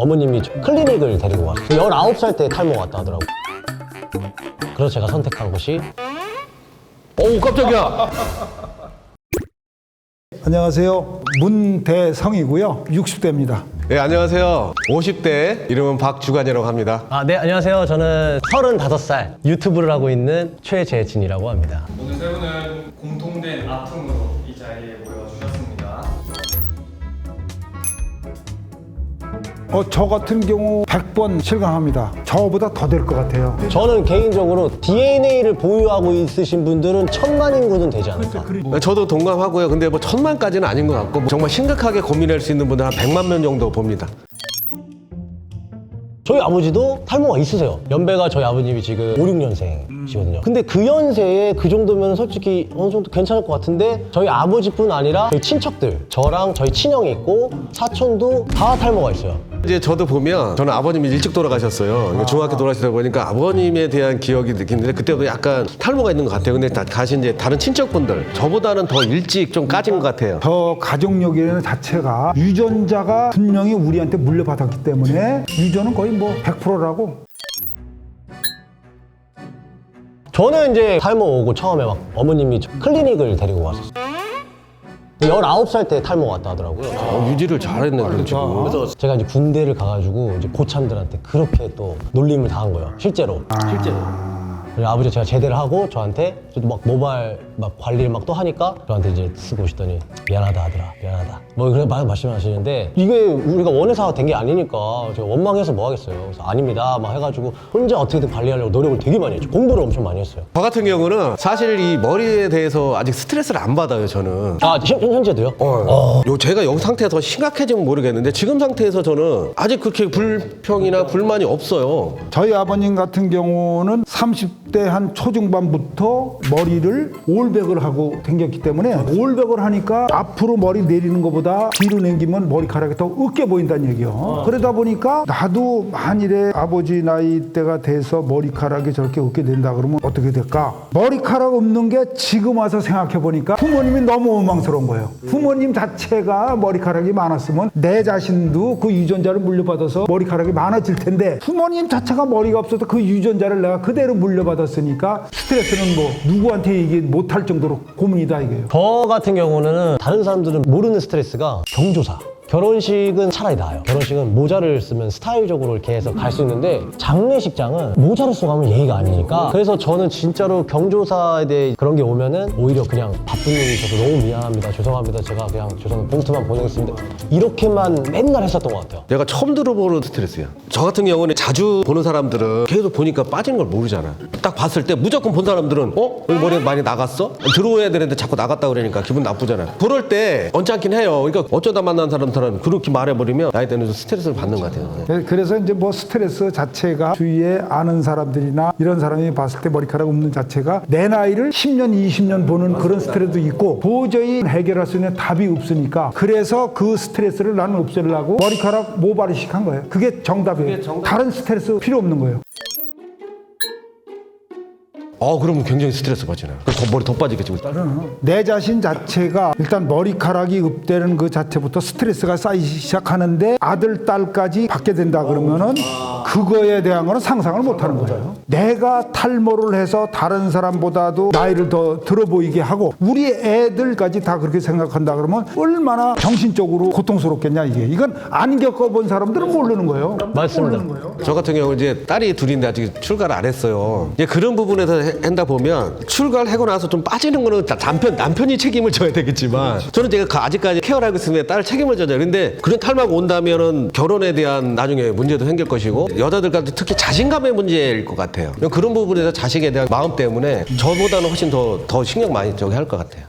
어머님이 클리닉을 데리고 왔어요. 19살 때 탈모 왔다 하더라고요. 그래서 제가 선택한 곳이 오, 깜짝이야. 안녕하세요. 문대성이고요. 60대입니다. 네, 안녕하세요. 50대 이름은 박주관이라고 합니다. 네, 안녕하세요. 저는 35살 유튜브를 하고 있는 최재진이라고 합니다. 오늘 세 분은 공통된 아픔으로 이 자리에 모여주셨습니다. 저 같은 경우 100번 실감합니다. 저보다 더 될 것 같아요. 저는 개인적으로 DNA를 보유하고 있으신 분들은 1000만 인구는 되지 않을까. 저도 동감하고요. 근데 뭐 1000만까지는 아닌 것 같고 정말 심각하게 고민할 수 있는 분들 한 100만 명 정도 봅니다. 저희 아버지도 탈모가 있으세요. 연배가 저희 아버님이 지금 5, 6년생이시거든요. 근데 그 연세에 그 정도면 솔직히 어느 정도 괜찮을 것 같은데 저희 아버지뿐 아니라 저희 친척들, 저랑 저희 친형이 있고 사촌도 다 탈모가 있어요. 이제 저도 보면 저는 아버님이 일찍 돌아가셨어요. 중학교 돌아가시다 보니까 아버님에 대한 기억이 느끼는데 그때도 약간 탈모가 있는 것 같아요. 근데 다시 이제 다른 친척분들 저보다는 더 일찍 좀 까진 것 같아요. 저 가족력이라는 자체가 유전자가 분명히 우리한테 물려받았기 때문에 유전은 거의 뭐 100%라고. 저는 이제 탈모 오고 처음에 막 어머님이 클리닉을 데리고 왔었어요. 19살 때 탈모 왔다 하더라고요. 유지를 잘했네, 그런 친구. 그래서 제가 이제 군대를 가가지고 이제 고참들한테 그렇게 또 놀림을 당한 거예요. 실제로. 그리고 아버지 제가 제대를 하고 저한테 저도 막 모발 막 관리를 막 또 하니까 저한테 이제 쓰고 오시더니 미안하다 아들아 미안하다 뭐 그런 말씀하시는데 이게 우리가 원해서 된 게 아니니까 제가 원망해서 뭐 하겠어요. 그래서 아닙니다 막 해가지고 혼자 어떻게든 관리하려고 노력을 되게 많이 했죠. 공부를 엄청 많이 했어요. 저 같은 경우는 사실 이 머리에 대해서 아직 스트레스를 안 받아요, 저는. 현재도요? 제가 여기 상태가 더 심각해지면 모르겠는데 지금 상태에서 저는 아직 그렇게 불평이나 불만이 없어요. 저희 아버님 같은 경우는 30대 한 초중반부터 머리를 올백을 하고 댕겼기 때문에 올백을 하니까 앞으로 머리 내리는 것보다 뒤로 당기면 머리카락이 더 으깨 보인다는 얘기요. 그러다 보니까 나도 만일에 아버지 나이대가 돼서 머리카락이 저렇게 으깨 된다 그러면 어떻게 될까? 머리카락 없는 게 지금 와서 생각해 보니까 부모님이 너무 원망스러운 거예요. 부모님 자체가 머리카락이 많았으면 내 자신도 그 유전자를 물려받아서 머리카락이 많아질 텐데 부모님 자체가 머리가 없어서 그 유전자를 내가 그대로 물려받았으니까 스트레스는 뭐 누구한테 얘기 못할 정도로 고민이다 이게요. 저 같은 경우는 다른 사람들은 모르는 스트레스가 경조사. 결혼식은 차라리 나아요. 결혼식은 모자를 쓰면 스타일적으로 이렇게 해서 갈 수 있는데 장례식장은 모자를 쓰고 가면 예의가 아니니까 그래서 저는 진짜로 경조사에 대해 그런 게 오면은 오히려 그냥 바쁜 일이 있어서 너무 미안합니다. 죄송합니다. 제가 그냥 봉투만 보내겠습니다. 이렇게만 맨날 했었던 것 같아요. 내가 처음 들어보는 스트레스야. 저 같은 경우는 자주 보는 사람들은 계속 보니까 빠지는 걸 모르잖아. 딱 봤을 때 무조건 본 사람들은 여기 머리 많이 나갔어? 들어와야 되는데 자꾸 나갔다 그러니까 기분 나쁘잖아. 그럴 때 언짢긴 해요. 그러니까 어쩌다 만난 사람들은 그렇게 말해버리면 나이 때는 좀 스트레스를 받는 것 같아요. 그래서 이제 뭐 스트레스 자체가 주위에 아는 사람들이나 이런 사람이 봤을 때 머리카락 없는 자체가 내 나이를 10년, 20년 보는 그런 스트레스도 있고 도저히 해결할 수 있는 답이 없으니까 그래서 그 스트레스를 나는 없애려고 머리카락 모발이식 한 거예요. 그게 정답이에요. 다른 스트레스 필요 없는 거예요. 그러면 굉장히 스트레스 받잖아요. 머리 더 빠지겠지. 내 자신 자체가 일단 머리카락이 없대는 그 자체부터 스트레스가 쌓이기 시작하는데 아들, 딸까지 받게 된다 그러면은 그거에 대한 거는 상상을 못 하는 거예요. 내가 탈모를 해서 다른 사람보다도 나이를 더 들어 보이게 하고 우리 애들까지 다 그렇게 생각한다 그러면 얼마나 정신적으로 고통스럽겠냐 이게. 이건 안 겪어본 사람들은 모르는 거예요. 맞습니다. 저 같은 경우 이제 딸이 둘인데 아직 출가를 안 했어요. 이제 그런 부분에서 한다 보면 출가를 하고 나서 좀 빠지는 거는 남편이 책임을 져야 되겠지만 저는 제가 아직까지 케어를 하고 있으면 딸 책임을 져요. 근데 그런 탈모가 온다면은 결혼에 대한 나중에 문제도 생길 것이고 여자들까지 특히 자신감의 문제일 것 같아요. 그런 부분에서 자식에 대한 마음 때문에 저보다는 훨씬 더 신경 많이 할 것 같아요.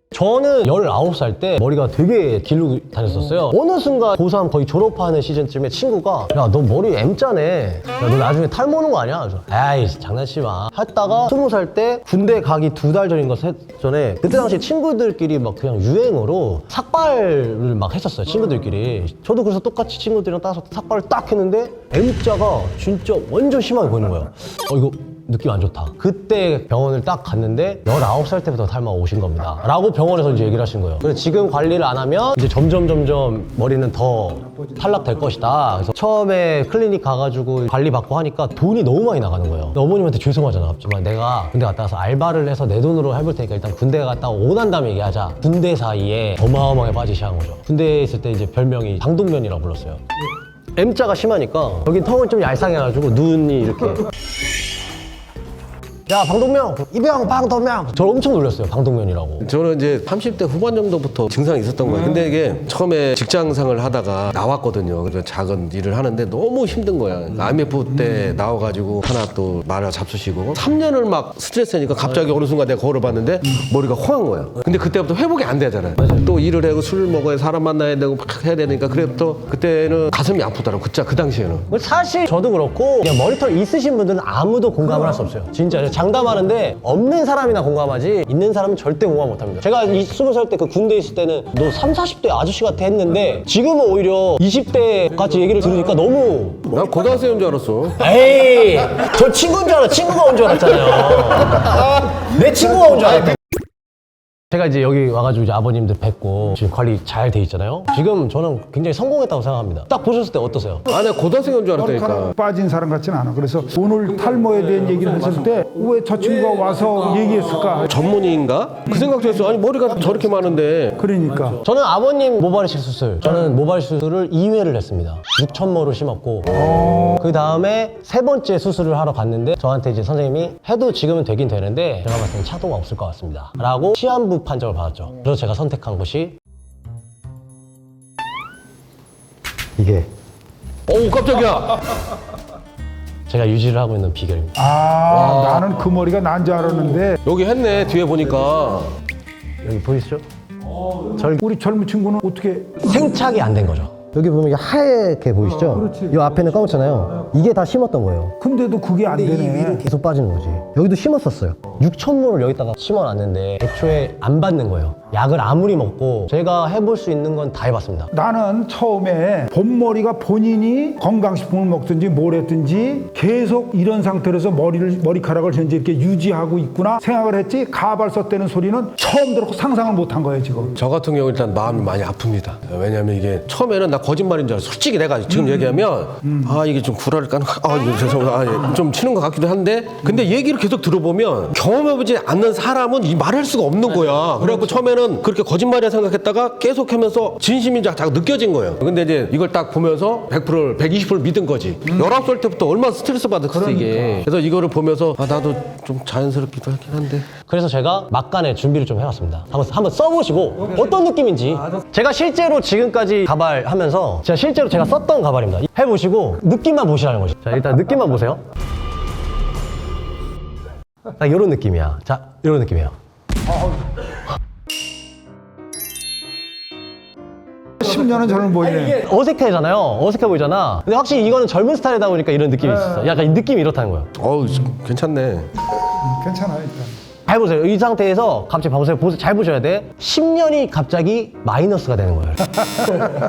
저는 19살 때 머리가 되게 길고 다녔었어요. 어느 순간 고3 거의 졸업하는 시즌쯤에 친구가 야 너 머리 M자네. 야 너 나중에 탈모 오는 거 아니야? 그래서 에이 장난치지 마. 했다가 20살 때 군대 가기 2달 전인가 전에 그때 당시 친구들끼리 막 그냥 유행으로 삭발을 막 했었어요. 친구들끼리. 저도 그래서 똑같이 친구들이랑 따서 삭발을 딱 했는데 M자가 진짜 완전 심하게 보이는 거예요. 이거 느낌 안 좋다. 그때 병원을 딱 갔는데 19살 때부터 탈모가 오신 겁니다 라고 병원에서 이제 얘기를 하신 거예요. 그래서 지금 관리를 안 하면 이제 점점 머리는 더 탈락될 것이다. 그래서 처음에 클리닉 가가지고 관리 받고 하니까 돈이 너무 많이 나가는 거예요. 어머님한테 죄송하잖아. 하지만 내가 군대 갔다 와서 알바를 해서 내 돈으로 해볼 테니까 일단 군대 갔다 오고 난 다음에 얘기하자. 군대 사이에 어마어마하게 빠지기 시작한 거죠. 군대에 있을 때 이제 별명이 방독면이라고 불렀어요. M자가 심하니까 여기 턱은 좀 얄쌍해가지고 눈이 이렇게 야 방독면 이병 방독면 저를 엄청 놀렸어요. 방독면이라고. 저는 이제 30대 후반 정도부터 증상이 있었던 거예요. 근데 이게 처음에 직장생활을 하다가 나왔거든요. 그래서 작은 일을 하는데 너무 힘든 거야. IMF 때 나와가지고 하나 또 말을 잡수시고 3년을 막 스트레스니까 갑자기 어느 순간 내가 거울을 봤는데 머리가 허한 거야. 근데 그때부터 회복이 안 되잖아요. 또 일을 하고 술을 먹어야 사람 만나야 되고 막 해야 되니까 그래부터 그때는 가슴이 아프더라고. 그 당시에는. 사실 저도 그렇고 그냥 머리털 있으신 분들은 아무도 공감을 할 수 없어요. 진짜 장담하는데 없는 사람이나 공감하지 있는 사람은 절대 공감 못합니다. 제가 20살 때 그 군대에 있을 때는 너 30, 40대 아저씨 같아 했는데 지금은 오히려 20대 같이 얘기를 들으니까 너무 난 고등학생인 줄 알았어. 에이 저 친구인 줄 알아. 친구가 온 줄 알았잖아요. 내 친구가 온 줄 알았대. 제가 이제 여기 와가지고 이제 아버님들 뵙고 지금 관리 잘 돼 있잖아요. 지금 저는 굉장히 성공했다고 생각합니다. 딱 보셨을 때 어떠세요? 아, 내가 고등학생인 줄 알았다니까. 머리카락 빠진 사람 같지는 않아. 그래서 오늘 탈모에 대한 얘기를 했을 때 왜 저 친구가 와서 얘기했을까? 전문의인가? 그 생각도 했어. 아니 머리가 저렇게 많은데. 그러니까 저는 아버님 모발이식 수술, 저는 모발 수술을 2회를 했습니다. 6천모를 심었고 그 다음에 세 번째 수술을 하러 갔는데 저한테 이제 선생님이 해도 지금은 되긴 되는데 제가 봤을 땐 차도가 없을 것 같습니다 라고 시한부 판정을 받았죠. 그래서 제가 선택한 것이 이게 어우 깜짝이야. 제가 유지를 하고 있는 비결입니다. 나는 그 머리가 난 줄 알았는데 여기 했네 뒤에 보니까. 여기 보이시죠? 우리 젊은 친구는 어떻게 생착이 안 된 거죠. 여기 보면 이게 하얗게 보이시죠? 이 앞에는 까맣잖아요. 이게 다 심었던 거예요. 근데도 그게 안 되네. 계속 빠지는 거지. 여기도 심었었어요. 6천모를 여기다가 심어놨는데 애초에 안 받는 거예요. 약을 아무리 먹고 제가 해볼 수 있는 건 다 해봤습니다. 나는 처음에 본머리가 본인이 건강식품을 먹든지 뭘 했든지 계속 이런 상태로서 머리카락을 현재 이렇게 유지하고 있구나 생각을 했지 가발 썼다는 소리는 처음 들었고 상상을 못한 거예요 지금. 저 같은 경우 일단 마음이 많이 아픕니다. 왜냐하면 이게 처음에는 나 거짓말인 줄 알았어. 솔직히 내가 지금 얘기하면 아 이게 좀 구라를 까는 이거 죄송합니다. 좀 치는 것 같기도 한데 근데 얘기를 계속 들어보면 경험해보지 않는 사람은 이 말할 수가 없는 거야. 그래갖고 처음에는 그렇게 거짓말이라 생각했다가 계속하면서 진심인지 자꾸 느껴진 거예요. 근데 이제 이걸 딱 보면서 100%를 120%를 믿은 거지. 19살 때부터 얼마나 스트레스 받았어 이게. 그래서 이거를 보면서 나도 좀 자연스럽기도 하긴 한데 그래서 제가 막간에 준비를 좀 해왔습니다. 한번 써보시고 어떤 느낌인지. 제가 실제로 지금까지 가발 하면서 실제로 제가 썼던 가발입니다. 해보시고 느낌만 보시라는 거죠. 자 일단 느낌만 보세요. 딱 이런 느낌이야. 자 이런 느낌이에요. 10년은 저는 보이네. 어색해잖아요. 어색해 보이잖아. 근데 확실히 이거는 젊은 스타일이다 보니까 이런 느낌이 있었어. 약간 이 느낌이 이렇다는 거예요. 어우 괜찮네. 괜찮아요 일단. 해보세요. 이 상태에서 갑자기 봐보세요. 잘 보셔야 돼. 10년이 갑자기 마이너스가 되는 거예요.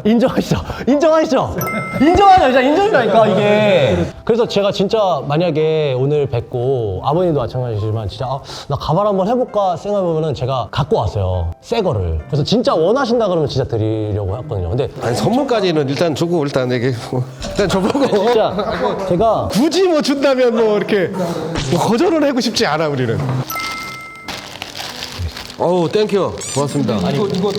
인정하시죠? 인정하시죠? 인정하죠? 진짜 인정이라니까 이게. 그래서 제가 진짜 만약에 오늘 뵙고 아버님도 마찬가지지만 진짜 나 가발 한번 해볼까 생각해보면은 제가 갖고 왔어요. 새 거를. 그래서 진짜 원하신다 그러면 진짜 드리려고 했거든요. 근데 아니 선물까지는 일단 주고 일단 이게 일단 줘보고 진짜 제가 굳이 뭐 준다면 뭐 이렇게 뭐 거절을 하고 싶지 않아 우리는. 어우 땡큐 고맙습니다. 이거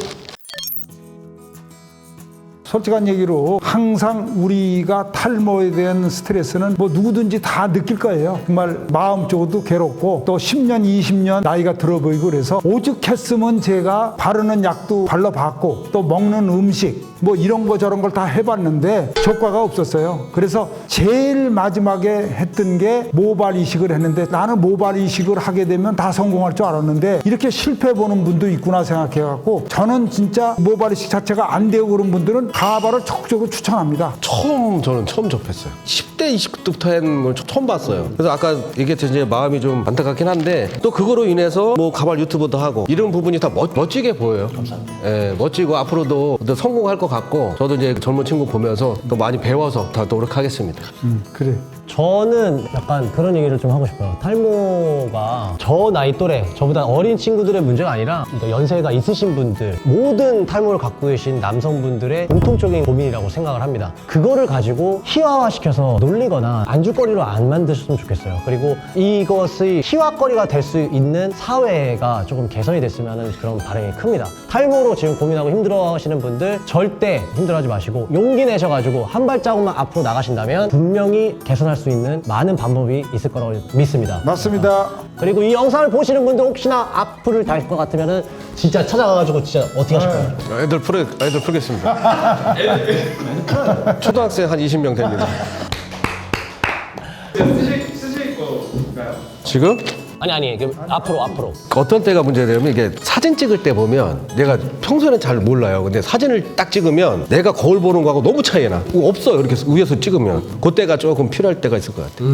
솔직한 얘기로 항상 우리가 탈모에 대한 스트레스는 뭐 누구든지 다 느낄 거예요. 정말 마음적으로도 괴롭고 또 10년, 20년 나이가 들어 보이고 그래서 오죽했으면 제가 바르는 약도 발라봤고 또 먹는 음식 뭐 이런 거 저런 걸 다 해봤는데 효과가 없었어요. 그래서 제일 마지막에 했던 게 모발 이식을 했는데 나는 모발 이식을 하게 되면 다 성공할 줄 알았는데 이렇게 실패 보는 분도 있구나 생각해갖고 저는 진짜 모발 이식 자체가 안 되고 그런 분들은 가발을 적극적으로 추천합니다. 저는 처음 접했어요. 10대, 20대부터 하는 걸 처음 봤어요. 그래서 아까 얘기했듯이 이제 마음이 좀 안타깝긴 한데 또 그거로 인해서 뭐 가발 유튜브도 하고 이런 부분이 다 멋지게 보여요. 감사합니다. 예, 멋지고 앞으로도 더 성공할 것 같고 저도 이제 젊은 친구 보면서 또 많이 배워서 더 노력하겠습니다. 그래. 저는 약간 그런 얘기를 좀 하고 싶어요. 탈모가 저 나이 또래, 저보다 어린 친구들의 문제가 아니라 그러니까 연세가 있으신 분들, 모든 탈모를 갖고 계신 남성분들의 공통적인 고민이라고 생각을 합니다. 그거를 가지고 희화화시켜서 놀리거나 안주거리로 안 만드셨으면 좋겠어요. 그리고 이것의 희화거리가 될 수 있는 사회가 조금 개선이 됐으면 하는 그런 바람이 큽니다. 탈모로 지금 고민하고 힘들어 하시는 분들 절대 힘들어하지 마시고 용기 내셔가지고 한 발자국만 앞으로 나가신다면 분명히 개선할 수 있는 많은 방법이 있을 거라고 믿습니다. 맞습니다. 그리고 이 영상을 보시는 분들 혹시나 악플을 달 것 같으면은 진짜 찾아가가지고 진짜 어떻게 하실 거예요? 애들 풀겠습니다. 초등학생 한 20명 됩니다. 쓰실 건가요? 지금? 아니 앞으로 어떤 때가 문제되면 이게 사진 찍을 때 보면 내가 평소에는 잘 몰라요. 근데 사진을 딱 찍으면 내가 거울 보는 거하고 너무 차이가 나. 그거 없어요. 이렇게 위에서 찍으면. 그때가 조금 필요할 때가 있을 것 같아요.